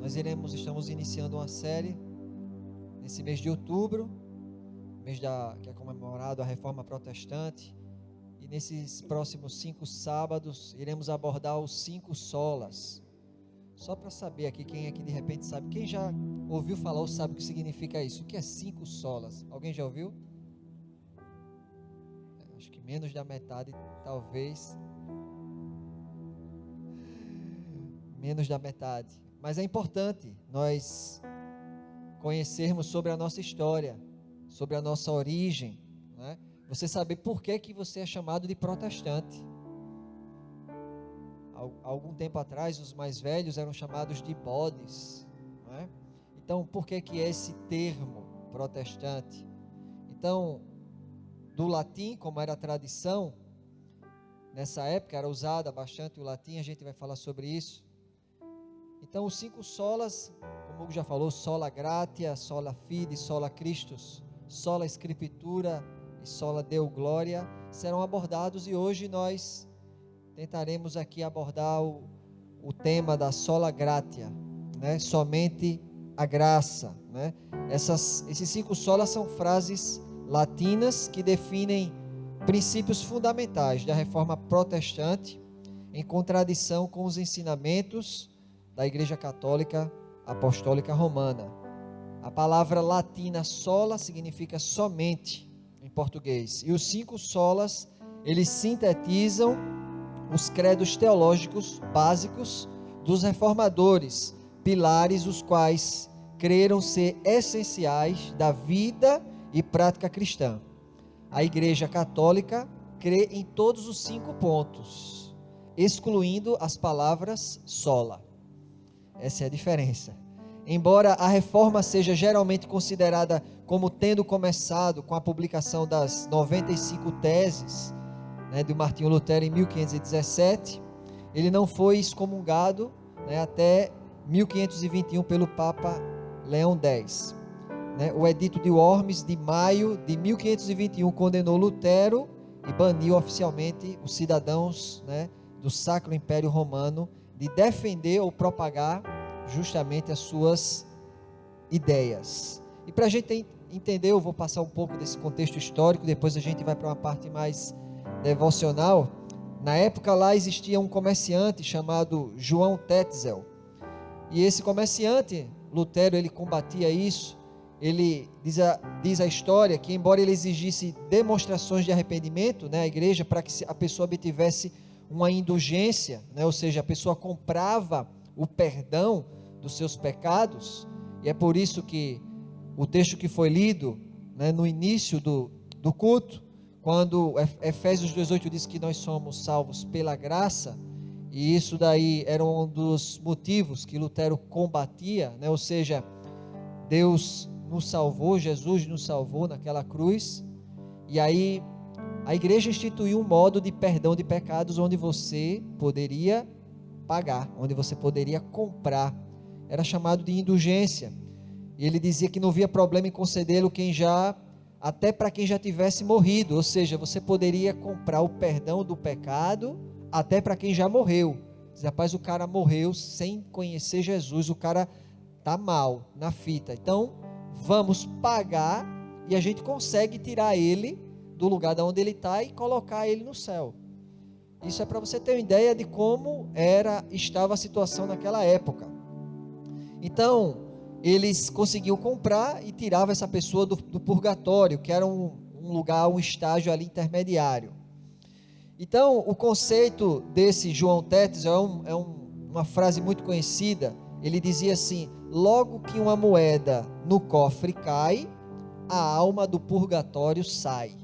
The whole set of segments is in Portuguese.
Estamos iniciando uma série nesse mês de outubro, que é comemorado a Reforma Protestante, e nesses próximos 5 sábados iremos abordar os 5 solas. Só para saber aqui, quem aqui de repente sabe, quem já ouviu falar ou sabe o que significa isso? O que é 5 solas? Alguém já ouviu? Acho que menos da metade, talvez. Menos da metade. Mas é importante nós conhecermos sobre a nossa história, sobre a nossa origem, né? Você saber por que você é chamado de protestante. Algum tempo atrás, os mais velhos eram chamados de bodes, né? Então, por que é esse termo protestante? Então, do latim, como era a tradição, nessa época era usada bastante o latim, a gente vai falar sobre isso. Então, os 5 solas, como o Hugo já falou, sola gratia, sola fide, sola Christus, sola Scriptura e sola Deo Gloria, serão abordados, e hoje nós tentaremos aqui abordar o tema da sola gratia, né? Somente a graça, né? Esses 5 solas são frases latinas que definem princípios fundamentais da Reforma Protestante, em contradição com os ensinamentos da Igreja Católica Apostólica Romana. A palavra latina sola significa somente em português, e os 5 solas, eles sintetizam os credos teológicos básicos dos reformadores, pilares os quais creram ser essenciais da vida e prática cristã. A Igreja Católica crê em todos os 5 pontos, excluindo as palavras sola. Essa é a diferença. Embora a reforma seja geralmente considerada como tendo começado com a publicação das 95 teses, né, de Martinho Lutero em 1517, ele não foi excomungado, né, até 1521 pelo Papa Leão X. O Edito de Worms, de maio de 1521, condenou Lutero e baniu oficialmente os cidadãos, né, do Sacro Império Romano de defender ou propagar justamente as suas ideias. E para a gente entender, eu vou passar um pouco desse contexto histórico, depois a gente vai para uma parte mais devocional. Na época lá existia um comerciante chamado João Tetzel, e esse comerciante, Lutero, ele combatia isso. Ele diz a história que, embora ele exigisse demonstrações de arrependimento, né, à igreja, para que a pessoa obtivesse uma indulgência, né, ou seja, a pessoa comprava o perdão dos seus pecados, e é por isso que o texto que foi lido, né, no início do culto, quando Efésios 2,8 diz que nós somos salvos pela graça, e isso daí era um dos motivos que Lutero combatia, né, ou seja, Deus nos salvou, Jesus nos salvou naquela cruz, e aí a igreja instituiu um modo de perdão de pecados onde você poderia pagar, onde você poderia comprar. Era chamado de indulgência. E ele dizia que não havia problema em concedê-lo até para quem já tivesse morrido, ou seja, você poderia comprar o perdão do pecado até para quem já morreu. Diz, rapaz, o cara morreu sem conhecer Jesus, o cara está mal na fita, então vamos pagar e a gente consegue tirar ele do lugar de onde ele está e colocar ele no céu. Isso é para você ter uma ideia de como estava a situação naquela época. Então, eles conseguiam comprar e tiravam essa pessoa do purgatório, que era um lugar, um estágio ali intermediário. Então, o conceito desse João Tetzel é uma frase muito conhecida. Ele dizia assim: logo que uma moeda no cofre cai, a alma do purgatório sai.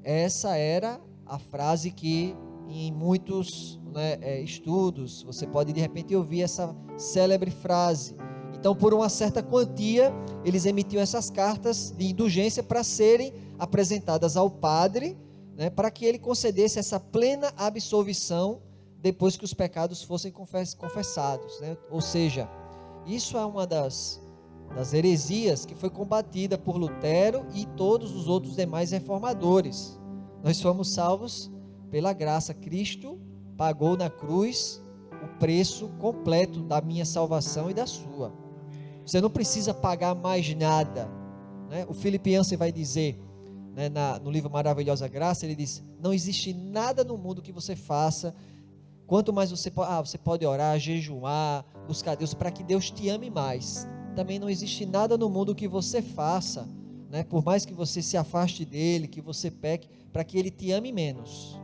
Essa era a frase que em muitos, né, estudos, você pode de repente ouvir essa célebre frase. Então, por uma certa quantia, eles emitiam essas cartas de indulgência para serem apresentadas ao padre, né, para que ele concedesse essa plena absolvição depois que os pecados fossem confessados, né? Ou seja, isso é uma das heresias que foi combatida por Lutero e todos os outros demais reformadores. Nós fomos salvos pela graça. Cristo pagou na cruz o preço completo da minha salvação e da sua. Você não precisa pagar mais nada, né? O Philip Yancey vai dizer, né, no livro Maravilhosa Graça, ele diz: não existe nada no mundo que você faça, quanto mais você pode orar, jejuar, buscar Deus, para que Deus te ame mais. Também não existe nada no mundo que você faça, né, por mais que você se afaste dele, que você peque, para que ele te ame menos.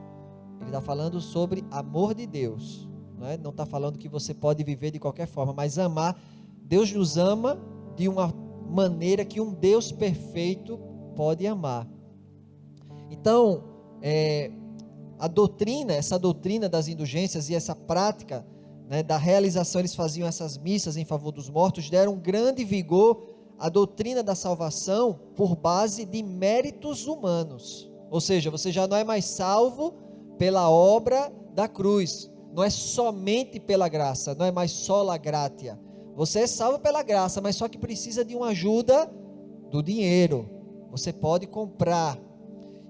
Ele está falando sobre amor de Deus, né? Não está falando que você pode viver de qualquer forma, mas amar. Deus nos ama de uma maneira que um Deus perfeito pode amar. Então, essa doutrina das indulgências e essa prática, né, da realização, eles faziam essas missas em favor dos mortos, deram grande vigor à doutrina da salvação por base de méritos humanos. Ou seja, você já não é mais salvo pela obra da cruz, não é somente pela graça, não é mais sola gratia. Você é salvo pela graça, mas só que precisa de uma ajuda do dinheiro. Você pode comprar.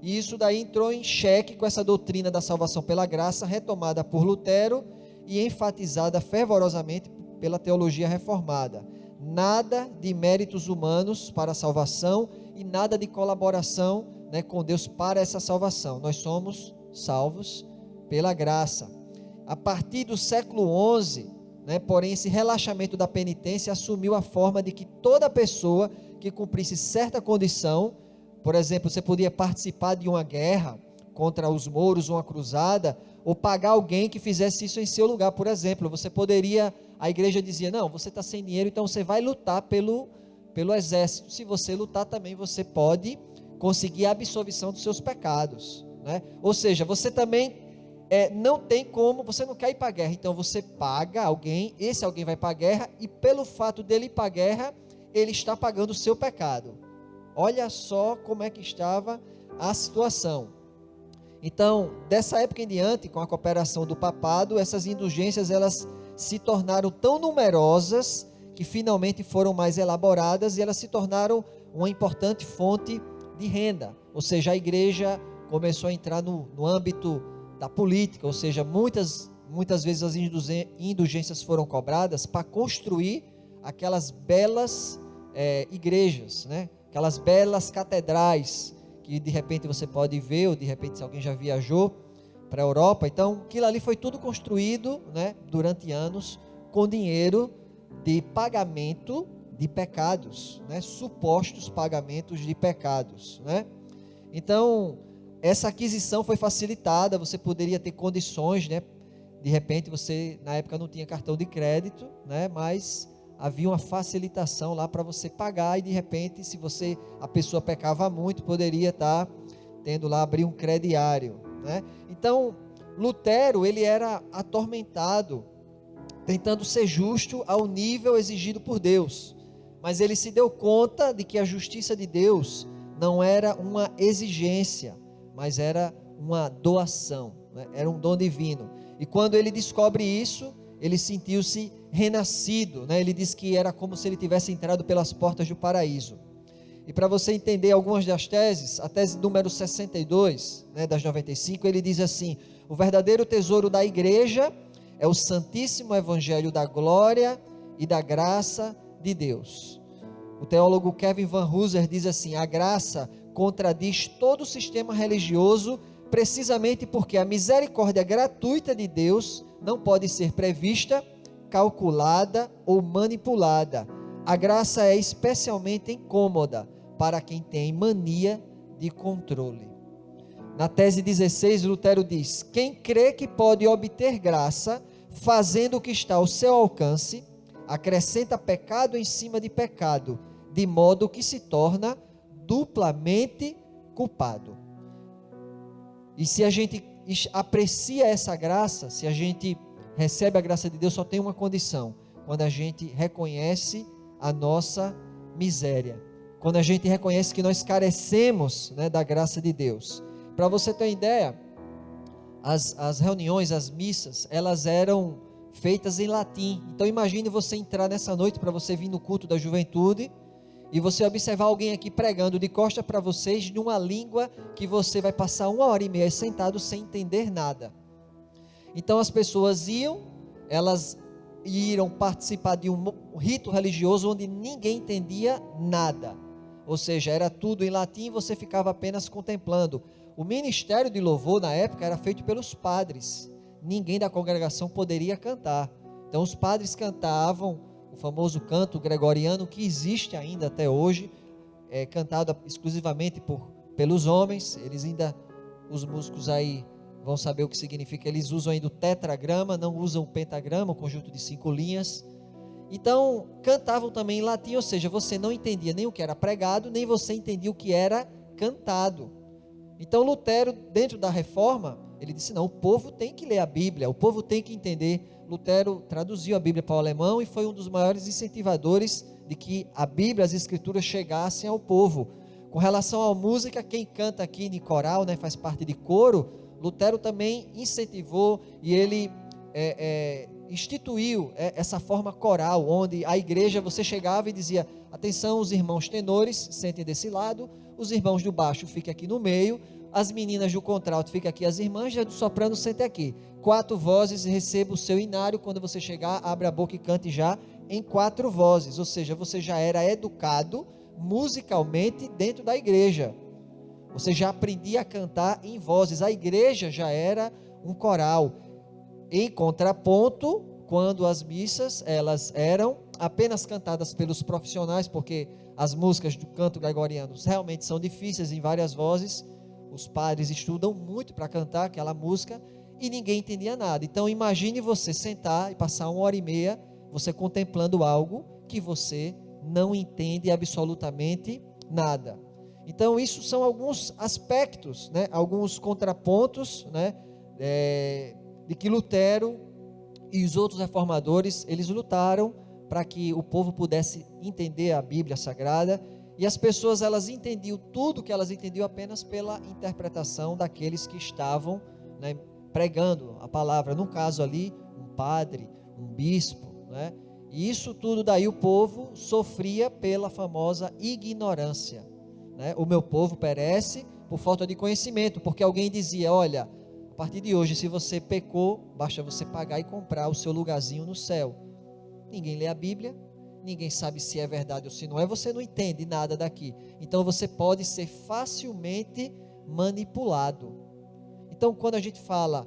E isso daí entrou em xeque com essa doutrina da salvação pela graça, retomada por Lutero e enfatizada fervorosamente pela teologia reformada. Nada de méritos humanos para a salvação e nada de colaboração, né, com Deus para essa salvação. Nós somos salvos pela graça. A partir do século XI, né, porém, esse relaxamento da penitência assumiu a forma de que toda pessoa que cumprisse certa condição, por exemplo, você podia participar de uma guerra contra os mouros, uma cruzada, ou pagar alguém que fizesse isso em seu lugar. Por exemplo, você poderia, a igreja dizia: não, você está sem dinheiro, então você vai lutar pelo exército. Se você lutar também, você pode conseguir a absolvição dos seus pecados, né? Ou seja, você também não tem como, você não quer ir para a guerra, então você paga alguém, esse alguém vai para a guerra, e pelo fato dele ir para a guerra, ele está pagando o seu pecado. Olha só como é que estava a situação. Então, dessa época em diante, com a cooperação do papado, essas indulgências, elas se tornaram tão numerosas, que finalmente foram mais elaboradas, e elas se tornaram uma importante fonte de renda. Ou seja, a igreja começou a entrar no âmbito da política, ou seja, muitas vezes as indulgências foram cobradas para construir aquelas belas igrejas, né? Aquelas belas catedrais, que de repente você pode ver, ou de repente se alguém já viajou para a Europa. Então, aquilo ali foi tudo construído, né, durante anos, com dinheiro de pagamento de pecados, né, supostos pagamentos de pecados, né? Então, essa aquisição foi facilitada, você poderia ter condições, né? De repente você, na época, não tinha cartão de crédito, né, mas havia uma facilitação lá para você pagar, e de repente, se a pessoa pecava muito, poderia estar tendo lá, abrir um crediário, né? Então, Lutero, ele era atormentado, tentando ser justo ao nível exigido por Deus, mas ele se deu conta de que a justiça de Deus não era uma exigência, mas era uma doação, né? Era um dom divino. E quando ele descobre isso, ele sentiu-se renascido, né? Ele diz que era como se ele tivesse entrado pelas portas do paraíso. E para você entender algumas das teses, a tese número 62, né, das 95, ele diz assim: o verdadeiro tesouro da igreja é o santíssimo evangelho da glória e da graça de Deus. O teólogo Kevin Van Hooser diz assim: a graça contradiz todo o sistema religioso, precisamente porque a misericórdia gratuita de Deus não pode ser prevista, calculada ou manipulada. A graça é especialmente incômoda para quem tem mania de controle. Na tese 16, Lutero diz: quem crê que pode obter graça fazendo o que está ao seu alcance, acrescenta pecado em cima de pecado, de modo que se torna duplamente culpado. E se a gente aprecia essa graça, se a gente recebe a graça de Deus, só tem uma condição: quando a gente reconhece a nossa miséria, quando a gente reconhece que nós carecemos, né, da graça de Deus. Para você ter uma ideia, as reuniões, as missas, elas eram feitas em latim. Então imagine você entrar nessa noite, para você vir no culto da juventude, e você observar alguém aqui pregando de costa para vocês, numa língua que você vai passar 1h30 sentado sem entender nada. Então as pessoas iam, elas iam participar de um rito religioso onde ninguém entendia nada. Ou seja, era tudo em latim e você ficava apenas contemplando. O ministério de louvor na época era feito pelos padres. Ninguém da congregação poderia cantar. Então os padres cantavam o famoso canto gregoriano, que existe ainda até hoje, cantado exclusivamente pelos homens. Eles ainda, os músicos aí vão saber o que significa, eles usam ainda o tetragrama, não usam o pentagrama, o conjunto de 5 linhas. Então, cantavam também em latim, ou seja, você não entendia nem o que era pregado, nem você entendia o que era cantado. Então, Lutero, dentro da reforma, ele disse, não, o povo tem que ler a Bíblia, o povo tem que entender. Lutero traduziu a Bíblia para o alemão e foi um dos maiores incentivadores de que a Bíblia, as Escrituras chegassem ao povo. Com relação à música, quem canta aqui em coral, faz parte de coro, Lutero também incentivou e ele instituiu essa forma coral, onde a igreja, você chegava e dizia, atenção, os irmãos tenores sentem desse lado, os irmãos do baixo fiquem aqui no meio, as meninas do contralto ficam aqui, as irmãs do soprano sentem aqui, 4 vozes, receba o seu inário, quando você chegar, abre a boca e cante já em 4 vozes, ou seja, você já era educado musicalmente dentro da igreja, você já aprendia a cantar em vozes, a igreja já era um coral. Em contraponto, quando as missas, elas eram apenas cantadas pelos profissionais, porque as músicas do canto gregoriano realmente são difíceis em várias vozes, os padres estudam muito para cantar aquela música, e ninguém entendia nada. Então imagine você sentar e passar 1h30, você contemplando algo que você não entende absolutamente nada. Então isso são alguns aspectos, alguns contrapontos, de que Lutero e os outros reformadores, eles lutaram para que o povo pudesse entender a Bíblia Sagrada, e as pessoas, elas entendiam tudo que elas entendiam apenas pela interpretação daqueles que estavam pregando a palavra, no caso ali, um padre, um bispo, e isso tudo daí o povo sofria pela famosa ignorância, o meu povo perece por falta de conhecimento, porque alguém dizia, olha, a partir de hoje, se você pecou, basta você pagar e comprar o seu lugarzinho no céu. Ninguém lê a Bíblia, ninguém sabe se é verdade ou se não é, você não entende nada daqui, então você pode ser facilmente manipulado. Então quando a gente fala,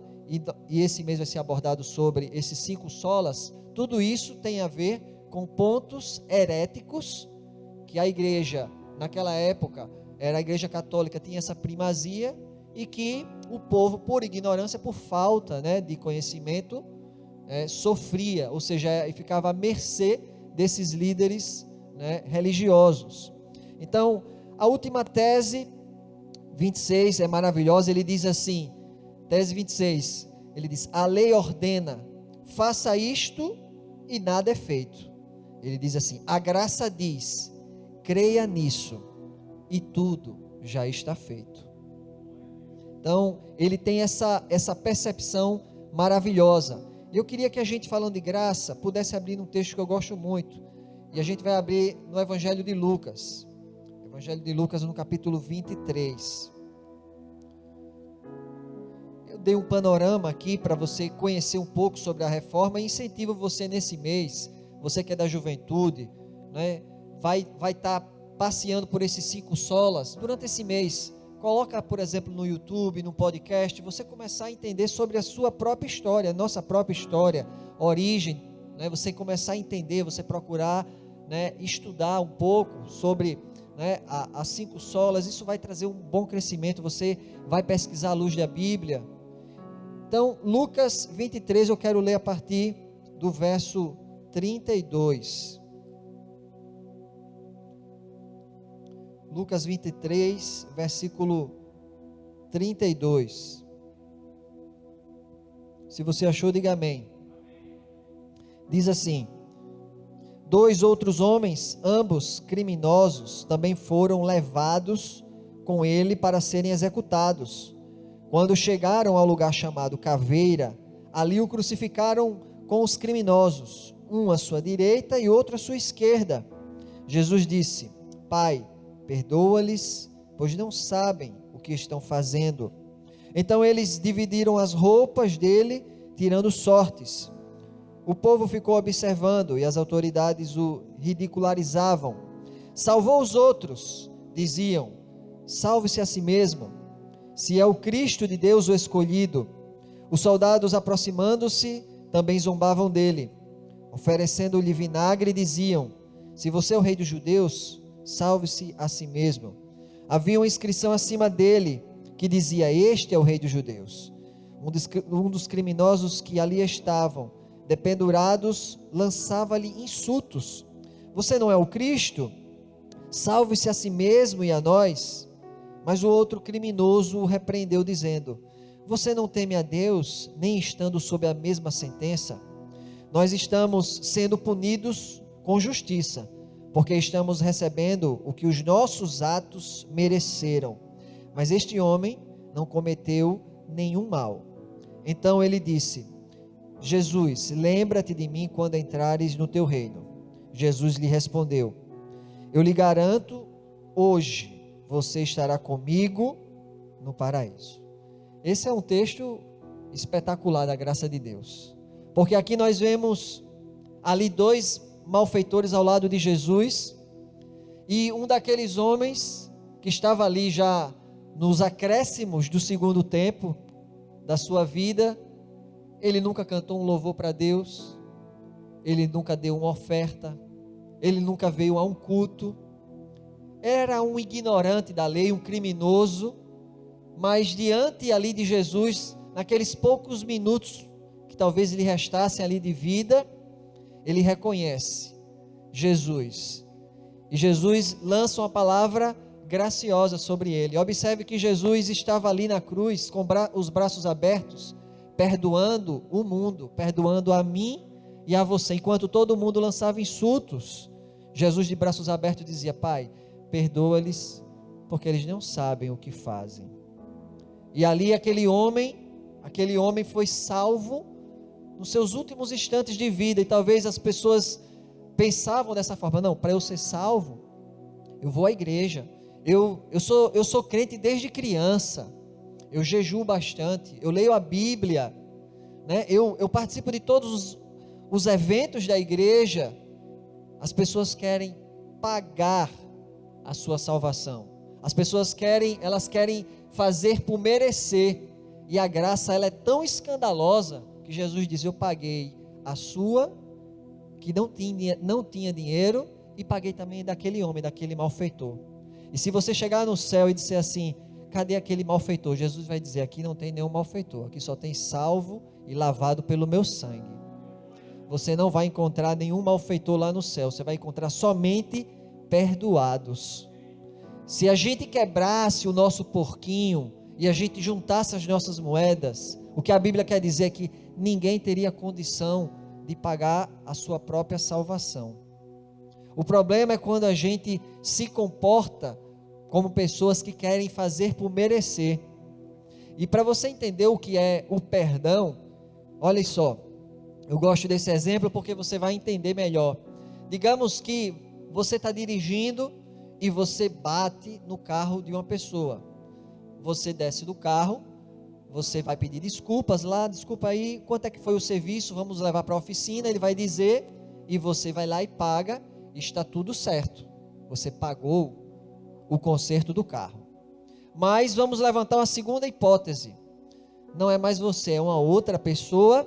e esse mês vai ser abordado sobre esses 5 solas, tudo isso tem a ver com pontos heréticos, que a igreja, naquela época, era a igreja católica, tinha essa primazia, e que o povo, por ignorância, por falta de conhecimento, sofria, ou seja, ficava à mercê desses líderes religiosos. Então, a última tese, 26, é maravilhosa, ele diz assim, tese 26, ele diz, a lei ordena, faça isto e nada é feito. Ele diz assim, a graça diz, creia nisso e tudo já está feito. Então, ele tem essa percepção maravilhosa. E eu queria que a gente, falando de graça, pudesse abrir um texto que eu gosto muito. E a gente vai abrir no Evangelho de Lucas. Evangelho de Lucas, no capítulo 23. Eu dei um panorama aqui para você conhecer um pouco sobre a reforma e incentivo você nesse mês, você que é da juventude, vai estar passeando por esses 5 solas durante esse mês. Coloca, por exemplo, no YouTube, no podcast, você começar a entender sobre a sua própria história, a nossa própria história, origem, você começar a entender, você procurar estudar um pouco sobre as 5 solas, isso vai trazer um bom crescimento, você vai pesquisar à luz da Bíblia. Então, Lucas 23, eu quero ler a partir do verso 32. Lucas 23, versículo 32. Se você achou, diga amém. Diz assim: 2 outros homens, ambos criminosos, também foram levados com ele para serem executados. Quando chegaram ao lugar chamado Caveira, ali o crucificaram com os criminosos, um à sua direita e outro à sua esquerda. Jesus disse: Pai, perdoa-lhes, pois não sabem o que estão fazendo. Então eles dividiram as roupas dele, tirando sortes. O povo ficou observando e as autoridades o ridicularizavam. Salvou os outros, diziam. Salve-se a si mesmo, se é o Cristo de Deus o escolhido. Os soldados, aproximando-se, também zombavam dele. Oferecendo-lhe vinagre, diziam: se você é o rei dos judeus, salve-se a si mesmo. Havia uma inscrição acima dele, que dizia: este é o rei dos judeus. Um dos criminosos que ali estavam, dependurados, lançava-lhe insultos: você não é o Cristo? Salve-se a si mesmo e a nós. Mas o outro criminoso o repreendeu, dizendo: você não teme a Deus, nem estando sob a mesma sentença? Nós estamos sendo punidos com justiça, porque estamos recebendo o que os nossos atos mereceram. Mas este homem não cometeu nenhum mal. Então ele disse: Jesus, lembra-te de mim quando entrares no teu reino. Jesus lhe respondeu: eu lhe garanto, hoje você estará comigo no paraíso. Esse é um texto espetacular da graça de Deus, porque aqui nós vemos ali dois malfeitores ao lado de Jesus, e um daqueles homens que estava ali já nos acréscimos do segundo tempo da sua vida, ele nunca cantou um louvor para Deus, ele nunca deu uma oferta, ele nunca veio a um culto, era um ignorante da lei, um criminoso, mas diante ali de Jesus, naqueles poucos minutos que talvez lhe restassem ali de vida, ele reconhece Jesus, e Jesus lança uma palavra graciosa sobre ele. Observe que Jesus estava ali na cruz, com os braços abertos, perdoando o mundo, perdoando a mim e a você, enquanto todo mundo lançava insultos. Jesus, de braços abertos, dizia: Pai, perdoa-lhes, porque eles não sabem o que fazem. E ali aquele homem foi salvo nos seus últimos instantes de vida. E talvez as pessoas pensavam dessa forma: não, para eu ser salvo, eu vou à igreja, eu sou crente desde criança, eu jejuo bastante, eu leio a Bíblia, né? eu participo de todos os eventos da igreja. As pessoas querem pagar a sua salvação, as pessoas querem fazer por merecer, e a graça ela é tão escandalosa que Jesus diz: eu paguei a sua, que não tinha dinheiro, e paguei também daquele homem, daquele malfeitor. E se você chegar no céu e disser assim: cadê aquele malfeitor? Jesus vai dizer: aqui não tem nenhum malfeitor, aqui só tem salvo e lavado pelo meu sangue. Você não vai encontrar nenhum malfeitor lá no céu, você vai encontrar somente perdoados. Se a gente quebrasse o nosso porquinho e a gente juntasse as nossas moedas, o que a Bíblia quer dizer é que ninguém teria condição de pagar a sua própria salvação. O problema é quando a gente se comporta como pessoas que querem fazer por merecer. E para você entender o que é o perdão, olha só, eu gosto desse exemplo porque você vai entender melhor. Digamos que você está dirigindo e você bate no carro de uma pessoa. Você desce do carro, você vai pedir desculpas lá: desculpa aí, quanto é que foi o serviço, vamos levar para a oficina. Ele vai dizer, e você vai lá e paga, e está tudo certo, você pagou o conserto do carro. Mas vamos levantar uma segunda hipótese: não é mais você, é uma outra pessoa.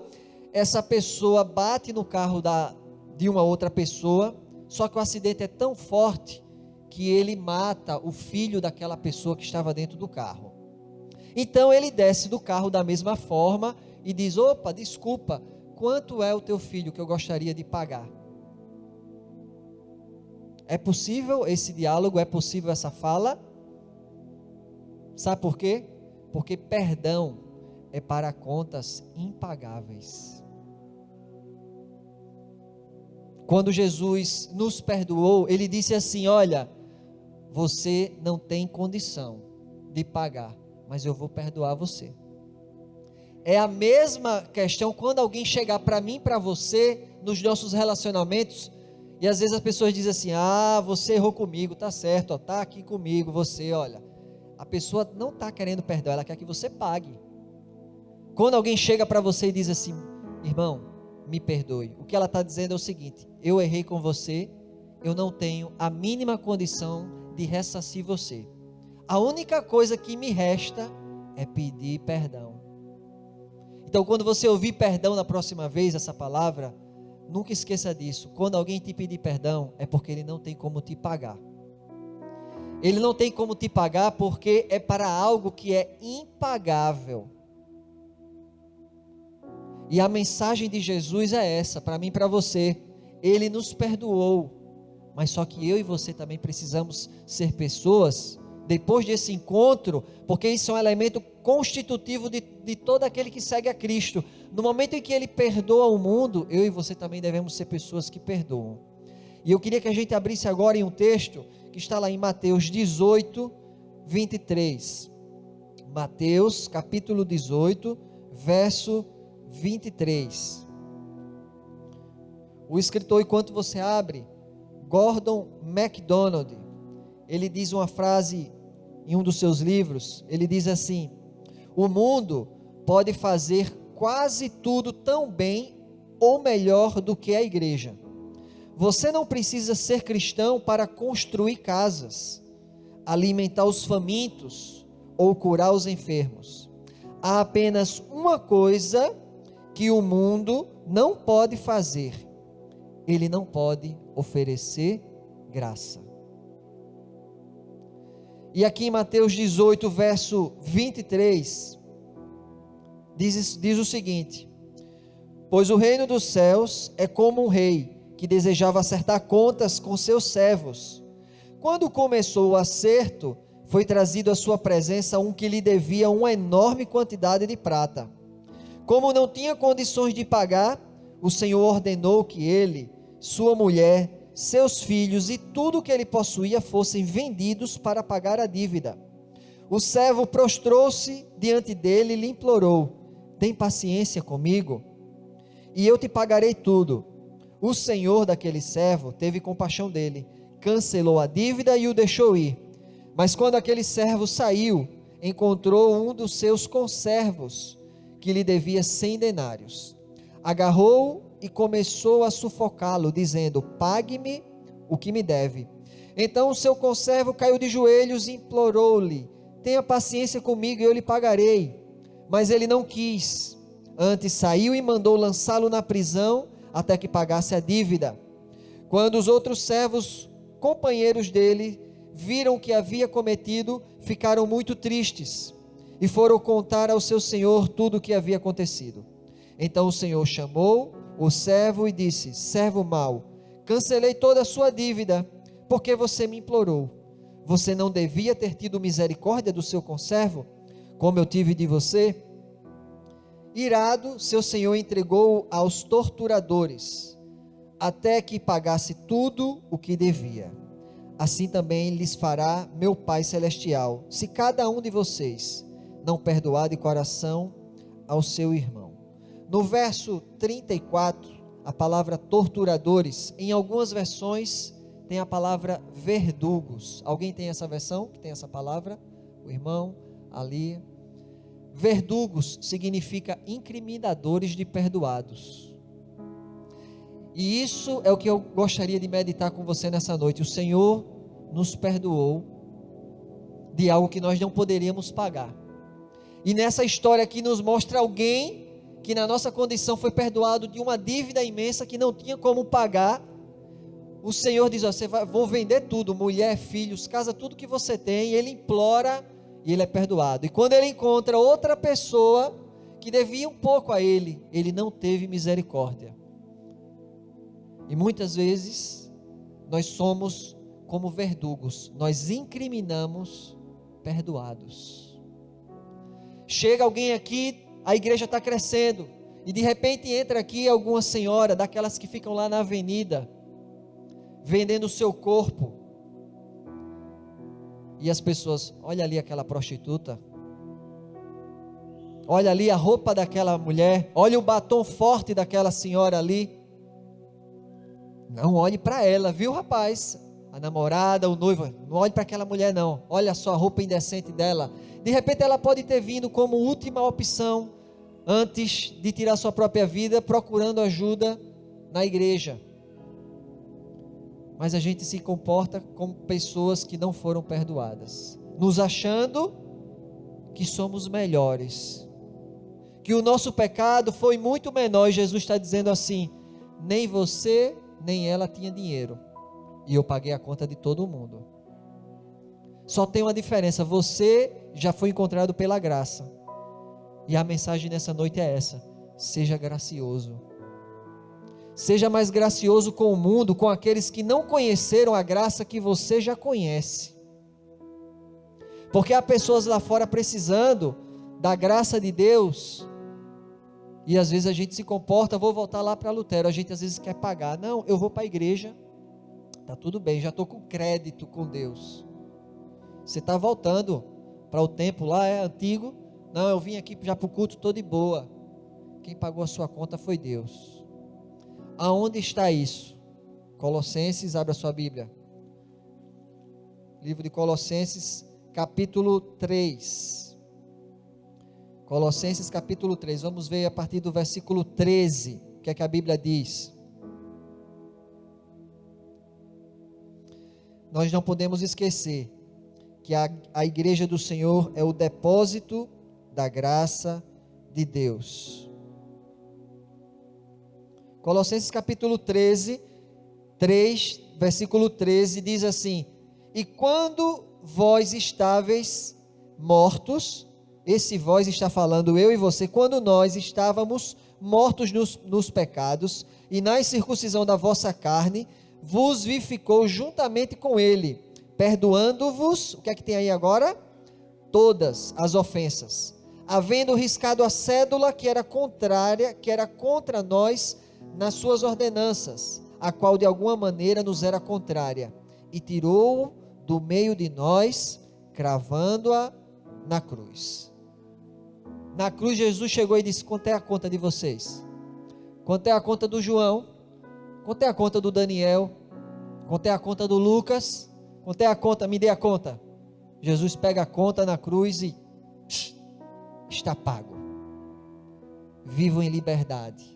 Essa pessoa bate no carro de uma outra pessoa, só que o acidente é tão forte que ele mata o filho daquela pessoa que estava dentro do carro. Então ele desce do carro da mesma forma e diz: opa, desculpa, quanto é o teu filho que eu gostaria de pagar? É possível esse diálogo? É possível essa fala? Sabe por quê? Porque perdão é para contas impagáveis. Quando Jesus nos perdoou, Ele disse assim: olha, você não tem condição de pagar, mas eu vou perdoar você. É a mesma questão quando alguém chegar para mim, para você, nos nossos relacionamentos, e às vezes as pessoas dizem assim: ah, você errou comigo, tá certo, está aqui comigo, você, olha, a pessoa não está querendo perdão, ela quer que você pague. Quando alguém chega para você e diz assim: irmão, me perdoe. O que ela está dizendo é o seguinte: eu errei com você, eu não tenho a mínima condição de ressarcir você. A única coisa que me resta é pedir perdão. Então, quando você ouvir perdão na próxima vez, essa palavra, nunca esqueça disso. Quando alguém te pedir perdão, é porque ele não tem como te pagar. Ele não tem como te pagar porque é para algo que é impagável. E a mensagem de Jesus é essa, para mim e para você. Ele nos perdoou, mas só que eu e você também precisamos ser pessoas, depois desse encontro, porque isso é um elemento constitutivo de todo aquele que segue a Cristo. No momento em que Ele perdoa o mundo, eu e você também devemos ser pessoas que perdoam. E eu queria que a gente abrisse agora em um texto que está lá em Mateus 18, 23. Mateus capítulo 18, verso 23. O escritor, enquanto você abre, Gordon MacDonald, ele diz uma frase em um dos seus livros. Ele diz assim: o mundo pode fazer quase tudo tão bem ou melhor do que a igreja. Você não precisa ser cristão para construir casas, alimentar os famintos ou curar os enfermos. Há apenas uma coisa que o mundo não pode fazer: ele não pode oferecer graça. E aqui em Mateus 18, verso 23, diz o seguinte: pois o reino dos céus é como um rei que desejava acertar contas com seus servos. Quando começou o acerto, foi trazido à sua presença um que lhe devia uma enorme quantidade de prata. Como não tinha condições de pagar, o Senhor ordenou que ele, sua mulher, seus filhos e tudo o que ele possuía fossem vendidos para pagar a dívida. O servo prostrou-se diante dele e lhe implorou: tem paciência comigo, e eu te pagarei tudo. O senhor daquele servo teve compaixão dele, cancelou a dívida e o deixou ir. Mas quando aquele servo saiu, encontrou um dos seus conservos, que lhe devia 100 denários. Agarrou-o e começou a sufocá-lo, dizendo: pague-me o que me deve. Então o seu conservo caiu de joelhos e implorou-lhe: tenha paciência comigo e eu lhe pagarei. Mas ele não quis. Antes saiu e mandou lançá-lo na prisão até que pagasse a dívida. Quando os outros servos, companheiros dele, viram o que havia cometido, ficaram muito tristes e foram contar ao seu senhor tudo o que havia acontecido. Então o senhor chamou o servo e disse: servo mau, cancelei toda a sua dívida, porque você me implorou. Você não devia ter tido misericórdia do seu conservo, como eu tive de você? Irado, seu senhor entregou-o aos torturadores, até que pagasse tudo o que devia. Assim também lhes fará meu Pai Celestial, se cada um de vocês não perdoar de coração ao seu irmão. No verso 34, a palavra torturadores, em algumas versões tem a palavra verdugos. Alguém tem essa versão que tem essa palavra? O irmão ali. Verdugos significa incriminadores de perdoados. E isso é o que eu gostaria de meditar com você nessa noite. O Senhor nos perdoou de algo que nós não poderíamos pagar. E nessa história aqui nos mostra alguém que na nossa condição foi perdoado de uma dívida imensa que não tinha como pagar. O Senhor diz: vou vender tudo, mulher, filhos, casa, tudo que você tem. E ele implora e ele é perdoado. E quando ele encontra outra pessoa que devia um pouco a ele, ele não teve misericórdia. E muitas vezes nós somos como verdugos, nós incriminamos perdoados. Chega alguém aqui, a igreja está crescendo, e de repente entra aqui alguma senhora, daquelas que ficam lá na avenida, vendendo o seu corpo, e as pessoas: olha ali aquela prostituta, olha ali a roupa daquela mulher, olha o batom forte daquela senhora ali. Não olhe para ela, viu, rapaz? A namorada, o noivo, não olhe para aquela mulher não, olha só a roupa indecente dela. De repente ela pode ter vindo como última opção antes de tirar sua própria vida, procurando ajuda na igreja. Mas a gente se comporta como pessoas que não foram perdoadas, nos achando que somos melhores, que o nosso pecado foi muito menor, e Jesus está dizendo assim: nem você, nem ela tinha dinheiro, e eu paguei a conta de todo mundo. Só tem uma diferença: você já foi encontrado pela graça, e a mensagem nessa noite é essa: seja gracioso. Seja mais gracioso com o mundo, com aqueles que não conheceram a graça que você já conhece. Porque há pessoas lá fora precisando da graça de Deus, e às vezes a gente se comporta, vou voltar lá para Lutero, a gente às vezes quer pagar. Não, eu vou para a igreja, está tudo bem, já estou com crédito com Deus. Você está voltando para o templo lá, é antigo. Não, eu vim aqui já para o culto, estou de boa. Quem pagou a sua conta foi Deus. Aonde está isso? Colossenses, abra sua Bíblia. Livro de Colossenses, capítulo 3. Colossenses, capítulo 3. Vamos ver a partir do versículo 13. O que é que a Bíblia diz? Nós não podemos esquecer que a igreja do Senhor é o depósito da graça de Deus. Colossenses capítulo 13, 3, versículo 13, diz assim: e quando vós estáveis mortos, esse vós está falando eu e você, quando nós estávamos mortos nos pecados, e na incircuncisão da vossa carne, vos vivificou juntamente com ele, perdoando-vos, o que é que tem aí agora? Todas as ofensas, havendo riscado a cédula que era contrária, que era contra nós, nas suas ordenanças, a qual de alguma maneira nos era contrária, e tirou-o do meio de nós, cravando-a na cruz. Na cruz Jesus chegou e disse: quanto é a conta de vocês? Quanto é a conta do João? Quanto é a conta do Daniel? Quanto é a conta do Lucas? Quanto é a conta? Me dê a conta. Jesus pega a conta na cruz e está pago. Vivam em liberdade.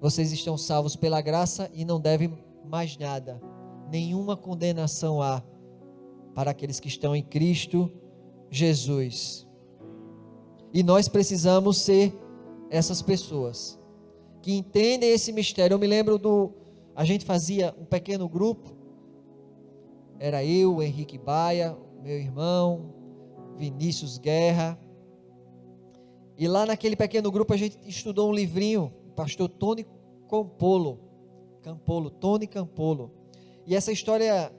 Vocês estão salvos pela graça e não devem mais nada. Nenhuma condenação há para aqueles que estão em Cristo Jesus. E nós precisamos ser essas pessoas que entendem esse mistério. Eu me lembro a gente fazia um pequeno grupo, era eu, o Henrique Baia, meu irmão, Vinícius Guerra, e lá naquele pequeno grupo a gente estudou um livrinho, pastor Tony Campolo, e essa história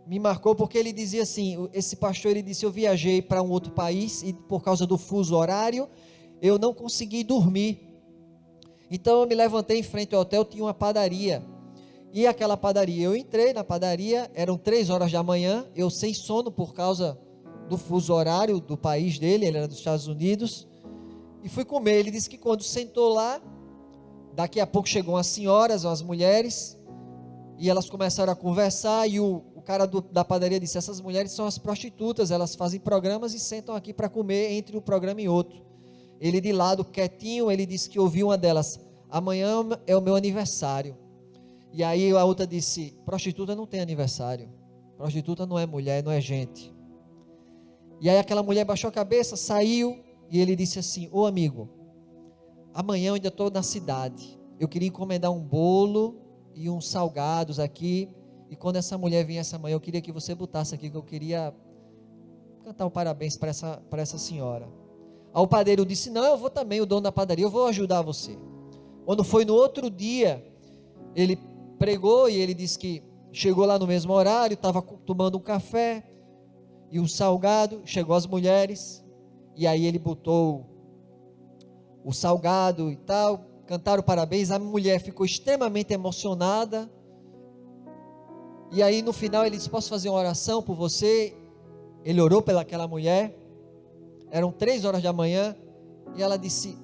me marcou porque ele dizia assim, esse pastor ele disse: eu viajei para um outro país e por causa do fuso horário, eu não consegui dormir, então eu me levantei em frente ao hotel, tinha uma padaria, e aquela padaria, eu entrei na padaria, eram 3 horas da manhã, eu sem sono por causa do fuso horário do país dele, ele era dos Estados Unidos, e fui comer. Ele disse que quando sentou lá, daqui a pouco chegou umas senhoras, umas mulheres, e elas começaram a conversar, e o cara da padaria disse: essas mulheres são as prostitutas, elas fazem programas e sentam aqui para comer entre um programa e outro. Ele de lado, quietinho, ele disse que ouviu uma delas: amanhã é o meu aniversário. E aí a outra disse: prostituta não tem aniversário, prostituta não é mulher, não é gente. E aí aquela mulher baixou a cabeça, saiu, e ele disse assim: ô amigo, amanhã eu ainda estou na cidade, eu queria encomendar um bolo e uns salgados aqui, e quando essa mulher viesse amanhã, eu queria que você botasse aqui, que eu queria cantar um parabéns para essa senhora. Aí o padeiro disse: não, eu vou também, o dono da padaria, eu vou ajudar você. Quando foi no outro dia, ele pregou, e ele disse que chegou lá no mesmo horário, estava tomando um café, e um salgado, chegou as mulheres, e aí ele botou o salgado e tal, cantaram parabéns, a mulher ficou extremamente emocionada, e aí no final ele disse: posso fazer uma oração por você? Ele orou pelaquela mulher, eram 3 horas da manhã, e ela disse: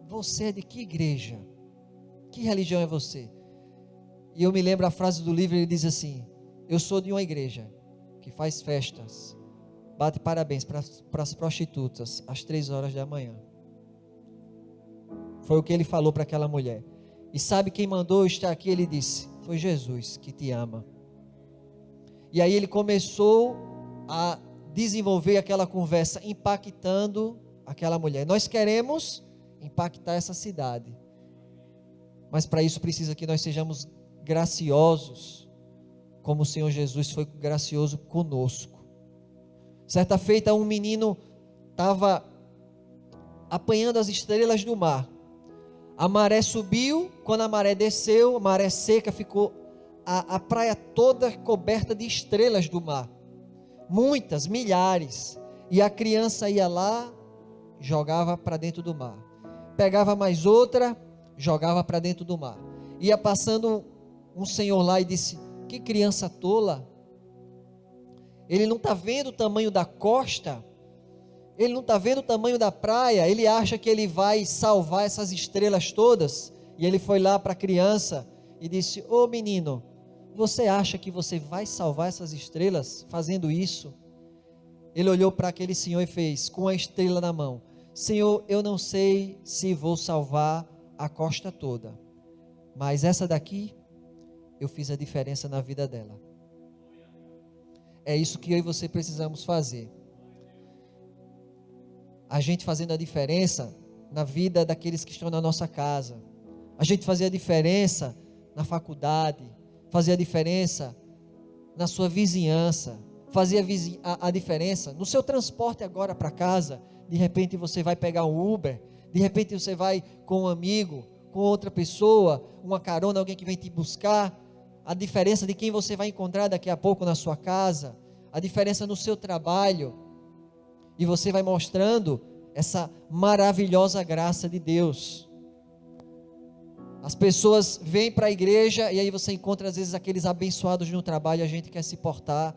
você é de que igreja? Que religião é você? E eu me lembro a frase do livro, ele diz assim: eu sou de uma igreja que faz festas, bate parabéns para as prostitutas às 3 horas da manhã. Foi o que ele falou para aquela mulher. E sabe quem mandou eu estar aqui? Ele disse: foi Jesus que te ama. E aí ele começou a desenvolver aquela conversa, impactando aquela mulher. Nós queremos impactar essa cidade, mas para isso precisa que nós sejamos graciosos, como o Senhor Jesus foi gracioso conosco. Certa feita, um menino estava apanhando as estrelas do mar. A maré subiu, quando a maré desceu, a maré seca, ficou a praia toda coberta de estrelas do mar. Muitas, milhares. E a criança ia lá, jogava para dentro do mar. Pegava mais outra, jogava para dentro do mar. Ia passando um senhor lá e disse: que criança tola. Ele não está vendo o tamanho da costa, ele não está vendo o tamanho da praia, ele acha que ele vai salvar essas estrelas todas. E ele foi lá para a criança e disse: ô menino, você acha que você vai salvar essas estrelas fazendo isso? Ele olhou para aquele senhor e fez, com a estrela na mão: Senhor, eu não sei se vou salvar a costa toda, mas essa daqui, eu fiz a diferença na vida dela. É isso que eu e você precisamos fazer. A gente fazendo a diferença na vida daqueles que estão na nossa casa. A gente fazer a diferença na faculdade, fazer a diferença na sua vizinhança, fazer a diferença no seu transporte agora para casa. De repente você vai pegar um Uber, de repente você vai com um amigo, com outra pessoa, uma carona, alguém que vem te buscar. A diferença de quem você vai encontrar daqui a pouco na sua casa, a diferença no seu trabalho, e você vai mostrando essa maravilhosa graça de Deus. As pessoas vêm para a igreja e aí você encontra às vezes aqueles abençoados no trabalho. A gente quer se portar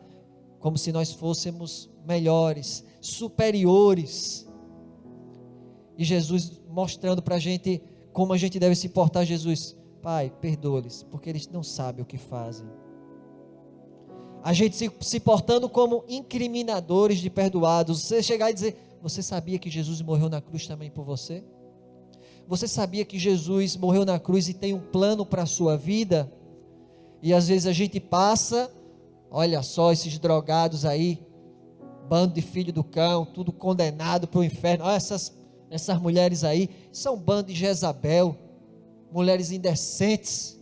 como se nós fôssemos melhores, superiores, e Jesus mostrando para a gente como a gente deve se portar. Jesus: Pai, perdoa-lhes, porque eles não sabem o que fazem. A gente se portando como incriminadores de perdoados. Você chegar e dizer: você sabia que Jesus morreu na cruz também por você? Você sabia que Jesus morreu na cruz e tem um plano para a sua vida? E às vezes a gente passa, olha só esses drogados aí, bando de filho do cão, tudo condenado para o inferno. Olha essas mulheres aí, são bando de Jezabel, mulheres indecentes.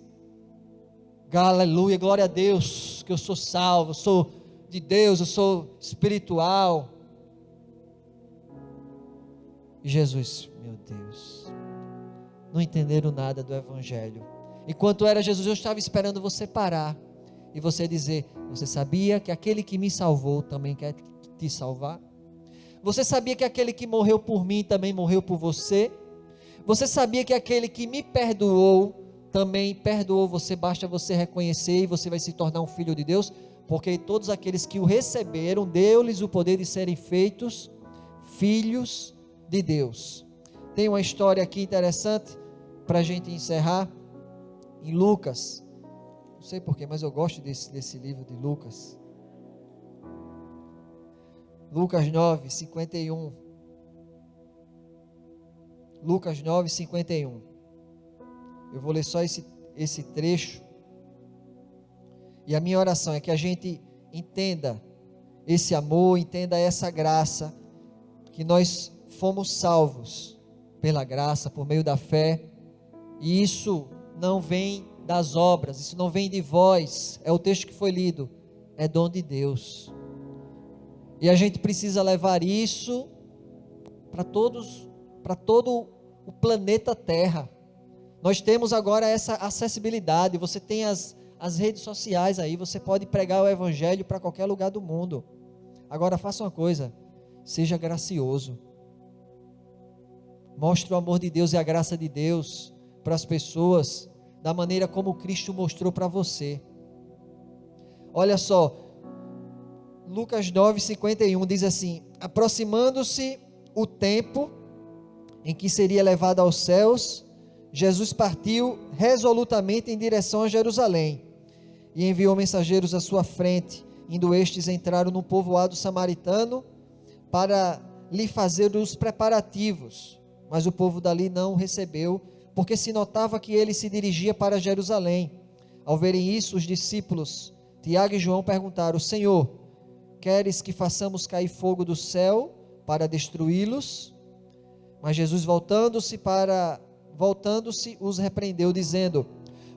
Aleluia, glória a Deus, que eu sou salvo, eu sou de Deus, eu sou espiritual. E Jesus: meu Deus, não entenderam nada do Evangelho. Enquanto era Jesus, eu estava esperando você parar e você dizer: você sabia que aquele que me salvou também quer te salvar? Você sabia que aquele que morreu por mim também morreu por você? Você sabia que aquele que me perdoou também perdoou você? Basta você reconhecer e você vai se tornar um filho de Deus, porque todos aqueles que o receberam, deu-lhes o poder de serem feitos filhos de Deus. Tem uma história aqui interessante para a gente encerrar, em Lucas. Não sei porquê, mas eu gosto desse livro de Lucas. Lucas 9, 51. Lucas 9, 51. Eu vou ler só esse trecho. E a minha oração é que a gente entenda esse amor, entenda essa graça, que nós fomos salvos pela graça, por meio da fé. E isso não vem das obras, isso não vem de vós. É o texto que foi lido. É dom de Deus. E a gente precisa levar isso para todo o planeta Terra. Nós temos agora essa acessibilidade. Você tem as redes sociais aí, você pode pregar o Evangelho para qualquer lugar do mundo. Agora faça uma coisa: seja gracioso. Mostre o amor de Deus e a graça de Deus para as pessoas, da maneira como Cristo mostrou para você. Olha só, Lucas 9, 51 diz assim: aproximando-se o tempo em que seria levado aos céus, Jesus partiu resolutamente em direção a Jerusalém, e enviou mensageiros à sua frente. Indo estes, entraram num povoado samaritano para lhe fazer os preparativos. mas o povo dali não o recebeu, porque se notava que ele se dirigia para Jerusalém. Ao verem isso, os discípulos Tiago e João perguntaram: Senhor, queres que façamos cair fogo do céu para destruí-los? Mas Jesus, voltando-se, os repreendeu, dizendo: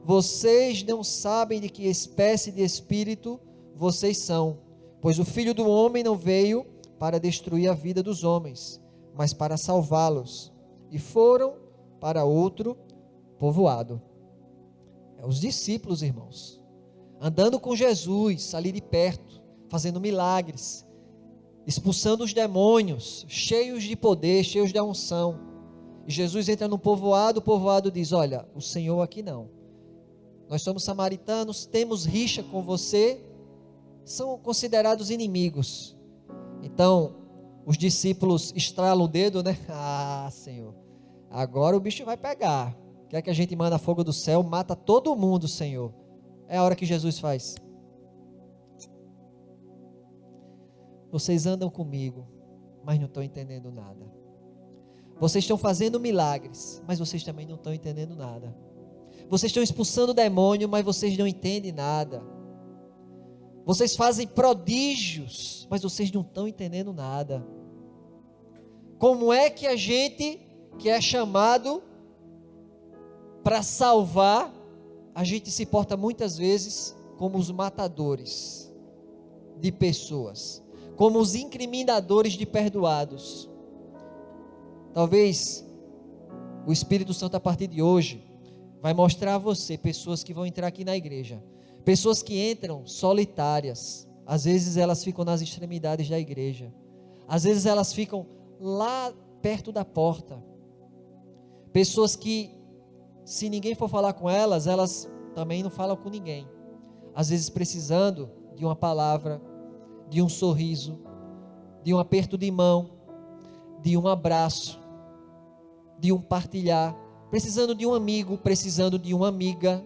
vocês não sabem de que espécie de espírito vocês são, pois o Filho do Homem não veio para destruir a vida dos homens, mas para salvá-los. E foram para outro povoado. Os discípulos, irmãos, andando com Jesus ali de perto, fazendo milagres, expulsando os demônios, cheios de poder, cheios de unção. E Jesus entra no povoado, o povoado diz: olha, o Senhor aqui não. Nós somos samaritanos, temos rixa com você, são considerados inimigos. Então, os discípulos estralam o dedo, né? Ah, Senhor, agora o bicho vai pegar. Quer que a gente manda fogo do céu, mata todo mundo, Senhor. É a hora que Jesus faz: vocês andam comigo, mas não estão entendendo nada. Vocês estão fazendo milagres, mas vocês também não estão entendendo nada. Vocês estão expulsando o demônio, mas vocês não entendem nada. Vocês fazem prodígios, mas vocês não estão entendendo nada. Como é que a gente, que é chamado para salvar, a gente se porta muitas vezes como os matadores de pessoas, como os incriminadores de perdoados? Talvez o Espírito Santo, a partir de hoje, vai mostrar a você pessoas que vão entrar aqui na igreja, pessoas que entram solitárias. Às vezes elas ficam nas extremidades da igreja, às vezes elas ficam lá perto da porta, pessoas que, se ninguém for falar com elas, elas também não falam com ninguém, às vezes precisando de uma palavra, de um sorriso, de um aperto de mão, de um abraço, de um partilhar, precisando de um amigo, precisando de uma amiga,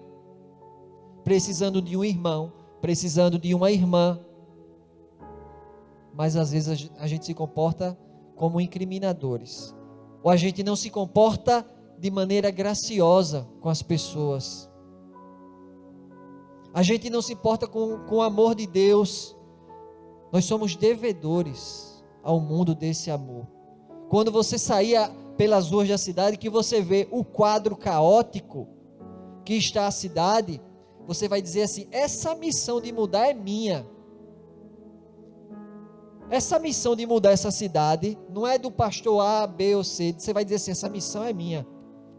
precisando de um irmão, precisando de uma irmã. Mas às vezes a gente se comporta como incriminadores, ou a gente não se comporta de maneira graciosa com as pessoas, a gente não se importa com o amor de Deus. Nós somos devedores ao mundo desse amor. Quando você sair pelas ruas da cidade, que você vê o quadro caótico que está a cidade, você vai dizer assim: essa missão de mudar é minha. Essa missão de mudar essa cidade não é do pastor A, B ou C. Você vai dizer assim: essa missão é minha.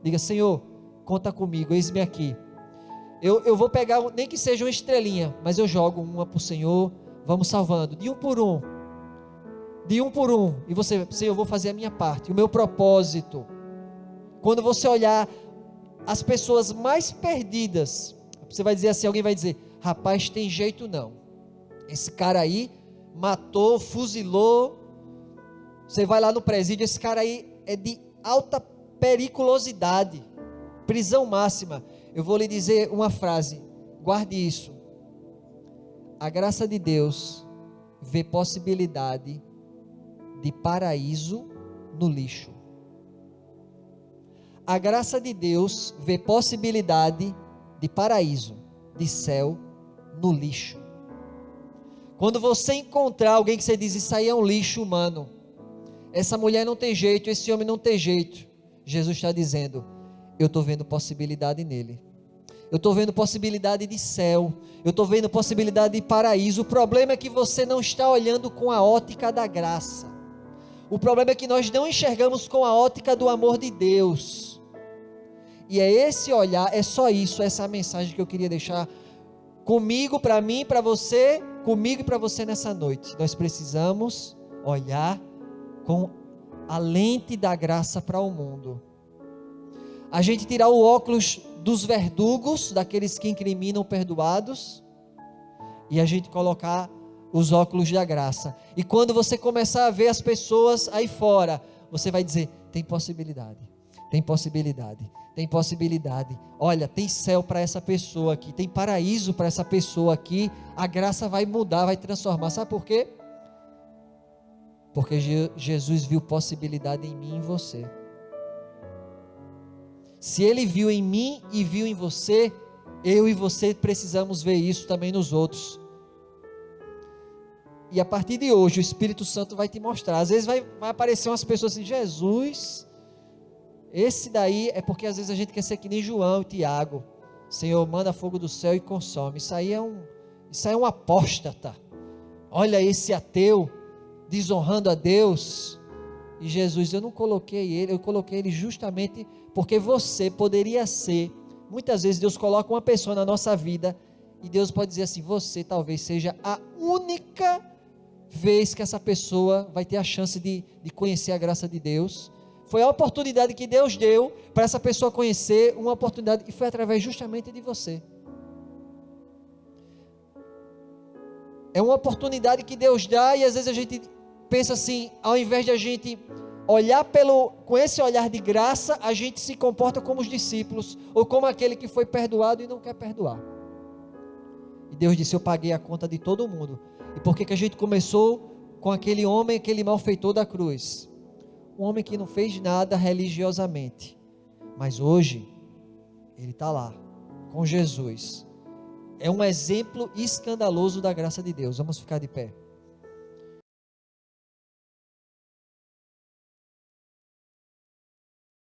Diga: Senhor, conta comigo, eis-me aqui. Eu vou pegar, nem que seja uma estrelinha, mas eu jogo uma para o Senhor. Vamos salvando, de um por um. De um por um. E você: Senhor, eu vou fazer a minha parte, o meu propósito. Quando você olhar as pessoas mais perdidas, você vai dizer assim, alguém vai dizer: rapaz, tem jeito não. Esse cara aí matou, fuzilou. Você vai lá no presídio, esse cara aí é de alta periculosidade, prisão máxima. Eu vou lhe dizer uma frase, guarde isso: a graça de Deus vê possibilidade de paraíso no lixo. A graça de Deus vê possibilidade de paraíso, de céu, no lixo. Quando você encontrar alguém que você diz: isso aí é um lixo humano, essa mulher não tem jeito, esse homem não tem jeito, Jesus está dizendo: eu estou vendo possibilidade nele, eu estou vendo possibilidade de céu, eu estou vendo possibilidade de paraíso. O problema é que você não está olhando com a ótica da graça. O problema é que nós não enxergamos com a ótica do amor de Deus. E é esse olhar, é só isso, essa é a mensagem que eu queria deixar comigo, para mim, para você, comigo e para você nessa noite. Nós precisamos olhar com a lente da graça para o mundo. A gente tirar o óculos dos verdugos, daqueles que incriminam perdoados, e a gente colocar os óculos da graça. E quando você começar a ver as pessoas aí fora, você vai dizer: tem possibilidade, tem possibilidade, tem possibilidade. Olha, tem céu para essa pessoa aqui, tem paraíso para essa pessoa aqui. A graça vai mudar, vai transformar. Sabe por quê? Porque Jesus viu possibilidade em mim e em você. Se Ele viu em mim e viu em você, eu e você precisamos ver isso também nos outros. E a partir de hoje o Espírito Santo vai te mostrar. Às vezes vai aparecer umas pessoas assim: Jesus, esse daí é porque às vezes a gente quer ser que nem João e Tiago. Senhor, manda fogo do céu e consome. Isso aí é um apóstata. Olha esse ateu desonrando a Deus. E Jesus, eu não coloquei ele, eu coloquei ele justamente porque você poderia ser. Muitas vezes Deus coloca uma pessoa na nossa vida e Deus pode dizer assim: você talvez seja a única vez que essa pessoa vai ter a chance de conhecer a graça de Deus. Foi a oportunidade que Deus deu para essa pessoa conhecer, uma oportunidade, e foi através justamente de você. É uma oportunidade que Deus dá, e às vezes a gente pensa assim, ao invés de a gente olhar com esse olhar de graça, a gente se comporta como os discípulos, ou como aquele que foi perdoado e não quer perdoar. E Deus disse: eu paguei a conta de todo mundo. E por que a gente começou com aquele homem, aquele malfeitor da cruz? Um homem que não fez nada religiosamente, mas hoje ele está lá com Jesus. É um exemplo escandaloso da graça de Deus. Vamos ficar de pé.